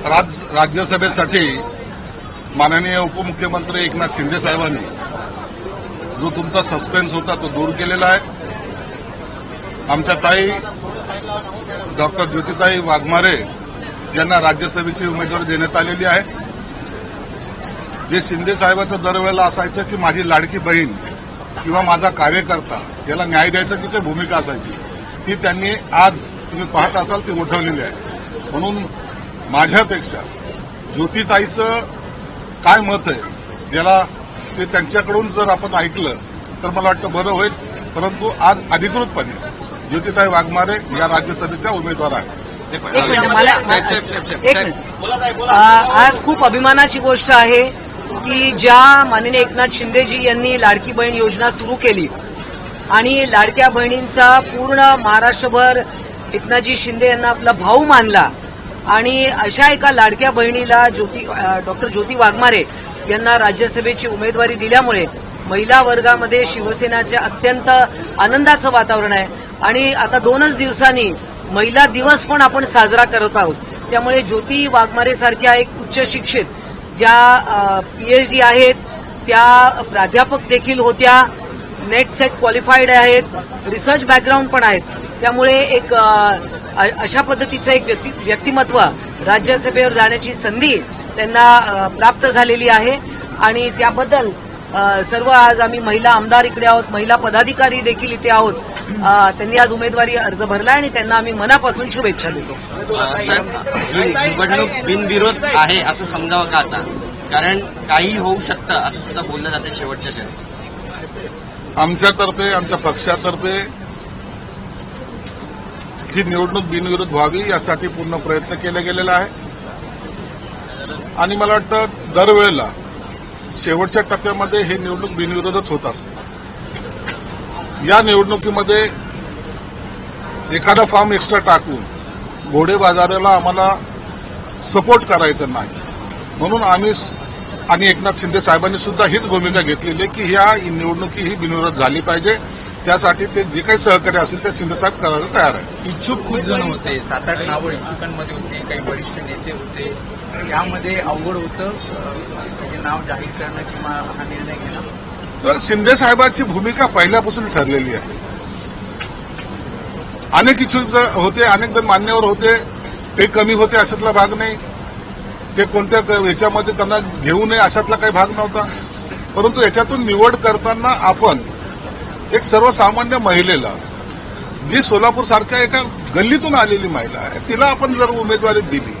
राज्यसभेसाठी माननीय उपमुख्यमंत्री एकनाथ शिंदे साहेबांनी जो तुमचा सस्पेन्स होता तो दूर केलेला आहे। आमच्या ताई डॉक्टर ज्योतिताई वाघमारे यांना राज्यसभेची उमेदवारी देण्यात आलेली आहे। जे शिंदे साहेबांचं दरवेळेला असायचं की माझी लाडकी बहीण किंवा माझा कार्यकर्ता याला न्याय द्यायची जी काही भूमिका असायची ती त्यांनी आज तुम्ही पाहत असाल ती उठवलेली आहे। म्हणून माझ्यापेक्षा ज्योतिताईचं काय मत आहे याला ते त्यांच्याकडून जर आपण ऐकलं तर मला वाटतं बरं होईल। परंतु आज अधिकृतपणे ज्योतिताई वाघमारे या राज्यसभेच्या उमेदवार आहेत। आज खूप अभिमानाची गोष्ट आहे की ज्या माननीय एकनाथ शिंदेजी यांनी लाडकी बहीण योजना सुरू केली आणि लाडक्या बहिणींचा पूर्ण महाराष्ट्रभर एकनाथजी शिंदे यांना आपला भाऊ मानला आणि अशा एका लाडक्या बहिणीला डॉक्टर ज्योती वाघमारे यांना राज्यसभेची उमेदवारी दिल्यामुळे महिला वर्गामध्ये शिवसेनाच्या अत्यंत आनंदाचं वातावरण आहे आणि आता 2च दिवसांनी महिला दिवस पण आपण साजरा करत आहोत। त्यामुळे ज्योती वाघमारे सारख्या एक उच्च शिक्षित ज्या PhD आहेत त्या प्राध्यापक देखील होत्या, नेट सेट क्वालिफाईड आहेत, रिसर्च बॅकग्राऊंड पण आहेत। त्यामुळे एक अशा पद्धतीचं एक व्यक्तिमत्व राज्यसभेवर जाण्याची संधी त्यांना प्राप्त झालेली आहे आणि त्याबद्दल सर्व आज आम्ही महिला आमदार इकडे आहोत, महिला पदाधिकारी देखील इथे आहोत। त्यांनी आज उमेदवारी अर्ज भरला आणि त्यांना आम्ही मनापासून शुभेच्छा देतो। निवडणूक बिनविरोध आहे असं समजावं का आता, कारण काही होऊ शकतं असं सुद्धा बोललं जातं शेवटच्या क्षणी। आमच्यातर्फे आमच्या पक्षातर्फे ही निवडणूक बिनविरोध व्हावी यासाठी पूर्ण प्रयत्न केला गेलेला आहे आणि मला वाटतं दरवेळेला शेवटच्या टप्प्यामध्ये हे निवडणूक बिनविरोधच होत असते। या निवडणुकीमध्ये एखादा फॉर्म एक्स्ट्रा टाकून घोडे बाजाराला आम्हाला सपोर्ट करायचं नाही, म्हणून आम्ही आणि एकनाथ शिंदे साहेबांनी सुद्धा हीच भूमिका घेतलेली आहे की या निवडणुकी ही बिनविरोध झाली पाहिजे। त्यासाठी ते जे काही सहकार्य असेल ते शिंदे साहेब करायला तयार आहे। इच्छुक खूप जण होते, 7-8 नावं इच्छुकांमध्ये होते, काही वरिष्ठ नेते होते, यामध्ये अवघड होतं नाव जाहीर करणं किंवा हा निर्णय घेणं। तर शिंदे साहेबांची भूमिका पहिल्यापासून ठरलेली आहे। अनेक इच्छुक होते, अनेक जण मान्यवर होते, ते कमी होते अशातला भाग नाही, ते कोणत्या याच्यामध्ये त्यांना घेऊ नये अशातला काही भाग नव्हता। परंतु याच्यातून निवड करताना आपण एक सर्वसामान्य महिलेला जी सोलापूर सारख्या एका गल्लीतून आलेली महिला आहे तिला आपण जर उमेदवारी दिली,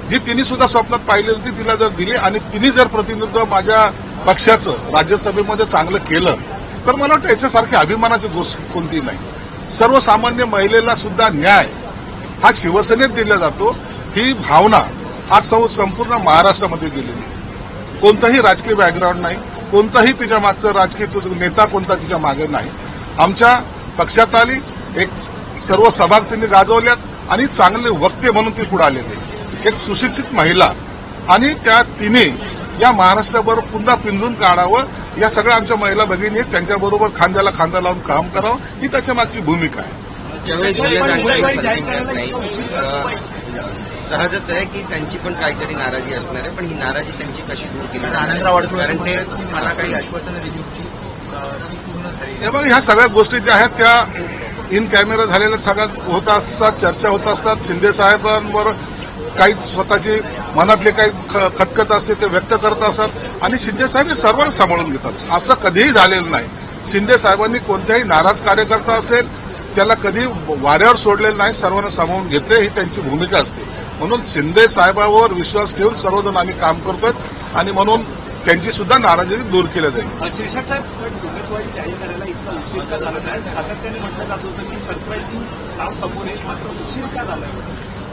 जी तिने सुद्धा स्वप्नात पाहिली होती तिला जर दिली आणि तिने जर प्रतिनिधित्व माझ्या पक्षाचं राज्यसभेमध्ये चांगलं केलं तर मला वाटतं याच्यासारखी अभिमानाची गोष्ट कोणती नाही। सर्वसामान्य महिलेला सुद्धा न्याय हा शिवसेनेत दिला जातो ही भावना आज संपूर्ण महाराष्ट्रामध्ये दिलेली आहे। कोणताही राजकीय बॅकग्राऊंड नाही, कोणताही तिच्या मागचं राजकीय नेता कोणता तिच्या मागे नाही। आमच्या पक्षात आली, एक सर्व सहभाग तिने गाजवल्यात आणि चांगले वक्ते म्हणून ती पुढे आलेली एक सुशिक्षित महिला आणि त्या तिने या महाराष्ट्राबरोबर पुन्हा पिंजून काढावं, या सगळ्या आमच्या महिला भगिनी आहेत त्यांच्याबरोबर खांद्याला खांदा लावून काम करावं ही त्याच्या मागची भूमिका आहे। सहजच आहे की त्यांची पण काहीतरी नाराजी असणार आहे, पण ही नाराजी त्यांची कशी दूर केली? आनंदराव कारण ते मला काही आश्वासनं दिली होती पूर्ण झाली। हे बघा, ह्या सगळ्या गोष्टी ज्या आहेत त्या इन कॅमेरा झालेल्या सगळ्या होत असतात, चर्चा होत असतात। शिंदे साहेबांवर काही स्वतःची मनातले काही खतखत असते ते व्यक्त करत असतात आणि शिंदे साहेब हे सर्वांना सांभाळून घेतात। असं कधीही झालेलं नाही। शिंदे साहेबांनी कोणत्याही नाराज कार्यकर्ता असेल त्याला कधी वाऱ्यावर सोडलेलं नाही, सर्वांना सांभाळून घेतले ही त्यांची भूमिका असते। म्हणून शिंदे साहेबांवर विश्वास ठेवून सर्वजण आम्ही काम करतोय आणि म्हणून त्यांची सुद्धा नाराजी दूर केली जाईल। शिरसाट साहेब उमेदवारी जाहीर करायला इतका उशीर का झाला नाही? सातत्याने म्हटलं जात होतं की सरप्राईजिंग नाव समोर येईल, मात्र उशीर का झाला?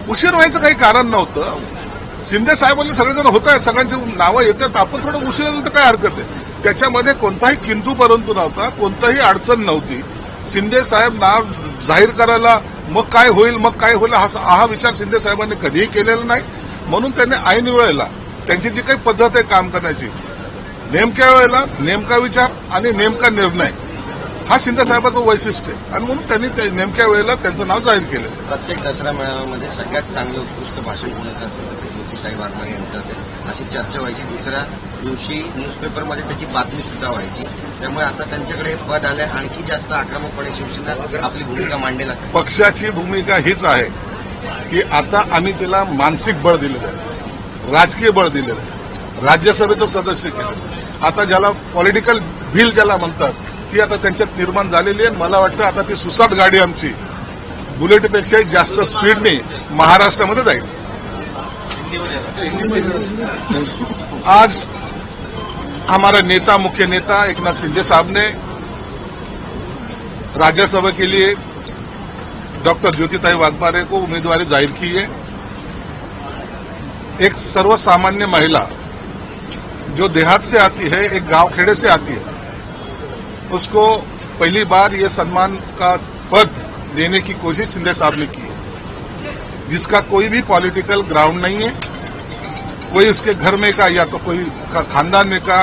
उशीर व्हायचं काही कारण नव्हतं। शिंदे साहेबांनी सगळेजण होत आहेत, सगळ्यांची नावं येतात, आपण थोडं उशीर झालं तर काय हरकत आहे? त्याच्यामध्ये कोणताही किंतु परंतु नव्हता, कोणताही अडचण नव्हती। शिंदे साहेब नाव जाहीर करायला मग काय होईल हा विचार शिंदे साहेबांनी कधीही केलेला नाही। म्हणून त्यांनी ऐन वेळेला त्यांची जी काही पद्धत आहे काम करण्याची, नेमक्या वेळेला नेमका विचार आणि नेमका निर्णय हा शिंदे साहेबाचं वैशिष्ट्य आहे आणि म्हणून त्यांनी नेमक्या वेळेला त्यांचं नाव जाहीर केलं. प्रत्येक दसरा मेळाव्यामध्ये सगळ्यात चांगलं उत्कृष्ट भाषण कोणाचं असेल तर ते ज्योतिताई वाघमारे यांचं असेल अशी चर्चा व्हायची. दुसऱ्या दिवशी न्यूजपेपरमध्ये त्याची बातमी सुद्धा व्हायची. त्यामुळे आता त्यांच्याकडे पद आलंय, आणखी जास्त आक्रमकपणे शिवसेना आपली भूमिका मांडेल. पक्षाची भूमिका हीच आहे की आता आम्ही त्याला मानसिक बळ दिलेलं आहे, राजकीय बळ दिलेलं आहे, राज्यसभेचं सदस्य केलं. आता ज्याला पॉलिटिकल व्हील ज्याला म्हणतात ती आता त्यांच्यात निर्माण झालेली आहे. मला वाटतं आता ती सुसाट गाडी आमची बुलेटपेक्षाही जास्त स्पीडने महाराष्ट्रामध्ये जाईल. आज हमारा नेता, मुख्य नेता एकनाथ शिंदे साहब ने राज्यसभा के लिए डॉक्टर ज्योतिताई वाघमारे को उम्मीदवारी जाहिर की है. एक सर्वसामान्य महिला जो देहात से आती है, एक गांव खेड़े से आती है, उसको पहली बार ये सम्मान का पद देने की कोशिश शिंदे साहब ने की है, जिसका कोई भी पॉलिटिकल ग्राउंड नहीं है. कोई उसके घर में का या तो कोई खानदान में का,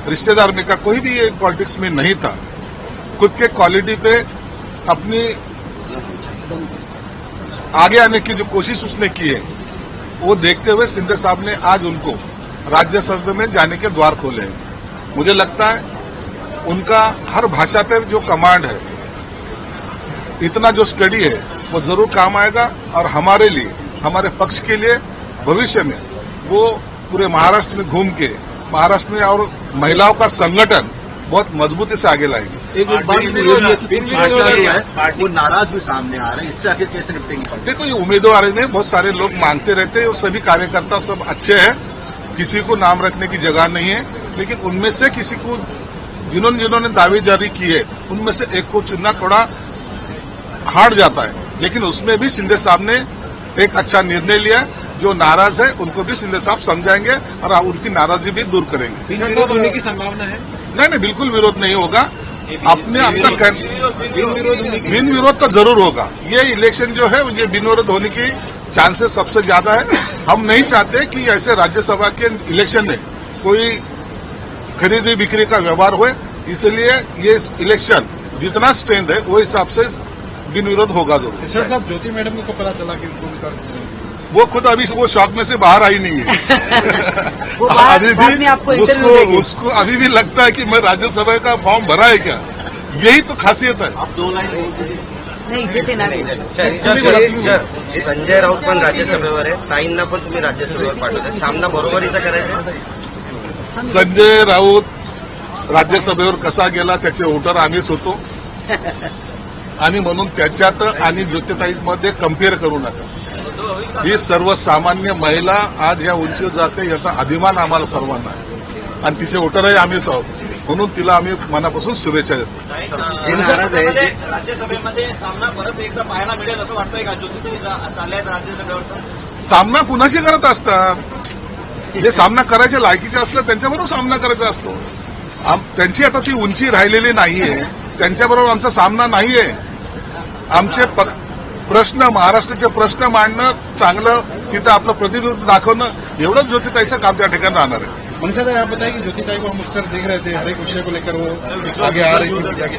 रिश्तेदार में का कोई भी ये पॉलिटिक्स में नहीं था. खुद के क्वालिटी पे अपनी आगे आने की जो कोशिश उसने की है वो देखते हुए शिंदे साहब ने आज उनको राज्यसभा में जाने के द्वार खोले हैं. मुझे लगता है उनका हर भाषा पे जो कमांड है, इतना जो स्टडी है, वो जरूर काम आएगा और हमारे लिए, हमारे पक्ष के लिए भविष्य में वो पूरे महाराष्ट्र में घूम के महाराष्ट्र में और महिलाओं का संगठन बहुत मजबूती से आगे लाएंगे. एक बात ये भी है कि कुछ भाजपा जो है वो नाराज भी सामने आ रहे हैं, इससे आखिर कैसे निपटेंगे? देखो, ये उम्मीदवार में बहुत सारे लोग मांगते रहते हैं, वो सभी कार्यकर्ता सब अच्छे हैं, किसी को नाम रखने की जगह नहीं है, लेकिन उनमें से किसी को जिन्होंने दावेदारी की है उनमें से एक को चुनना थोड़ा हार्ड जाता है. लेकिन उसमें भी शिंदे साहब ने एक अच्छा निर्णय लिया. जो नाराज है उनको भी शिंदे साहब समझाएंगे और उनकी नाराजगी भी दूर करेंगे. विरोध होने की संभावना है? नहीं, बिल्कुल विरोध नहीं होगा. अपने अपना बिन विरोध तो जरूर होगा. ये इलेक्शन जो है ये बिन विरोध होने की चांसेस सबसे ज्यादा है. हम नहीं चाहते कि ऐसे राज्यसभा के इलेक्शन में कोई खरीदी बिक्री का व्यवहार हुए, इसलिए ये इलेक्शन जितना स्ट्रेंथ है वो हिसाब से बिन विरोध होगा जरूर. सर साहब, ज्योति मैडम को पता चला कि उनका वो खुद अभी वो शौक में से बाहर आई नहीं है. वो अभी बाद में आपको इंटरव्यू देगी. उसको अभी भी लगता है कि मैं राज्यसभा का फॉर्म भरा है क्या. यही तो खासियत है. नाही इथे ते नाही. सर, संजय राऊत पण राज्यसभेवर आहे, ताईंना पण तुम्ही राज्यसभेवर पाठवताय. सामना बरोबरीचा करायचा. संजय राऊत राज्यसभेवर कसा गेला त्याचे वोटर आम्हीच होतो आणि म्हणून त्याच्यात आणि ज्योतिताईमध्ये कम्पेअर करू नका. ही सर्वसामान्य महिला आज या उंचीवर जाते याचा अभिमान आम्हाला सर्वांना आहे आणि तिचे वोटरही आम्हीच आहोत. म्हणून तिला आम्ही मनापासून शुभेच्छा देतो. राज्यसभेमध्ये सामना परत एकदा पाहायला मिळेल असं वाटतंय का? ज्योतिताई चालल्या आहेत राज्यसभेवर. सामना कुणाशी करत असतात? जे सामना करायच्या लायकीचे असलं त्यांच्याबरोबर सामना करायचा असतो. त्यांची आता ती उंची राहिलेली नाहीये, त्यांच्याबरोबर आमचा सामना नाहीये. आमचे प्रश्न, महाराष्ट्राचे प्रश्न मांडणं, चांगलं तिथं आपलं प्रतिनिधित्व दाखवणं, एवढंच ज्योतिताईचं काम त्या ठिकाणी राहणार आहे. मनसा आप बताइए कि ज्योतिताई को हम अक्सर देख रहे थे, हर एक विषय को लेकर वो आगे आ रही थी.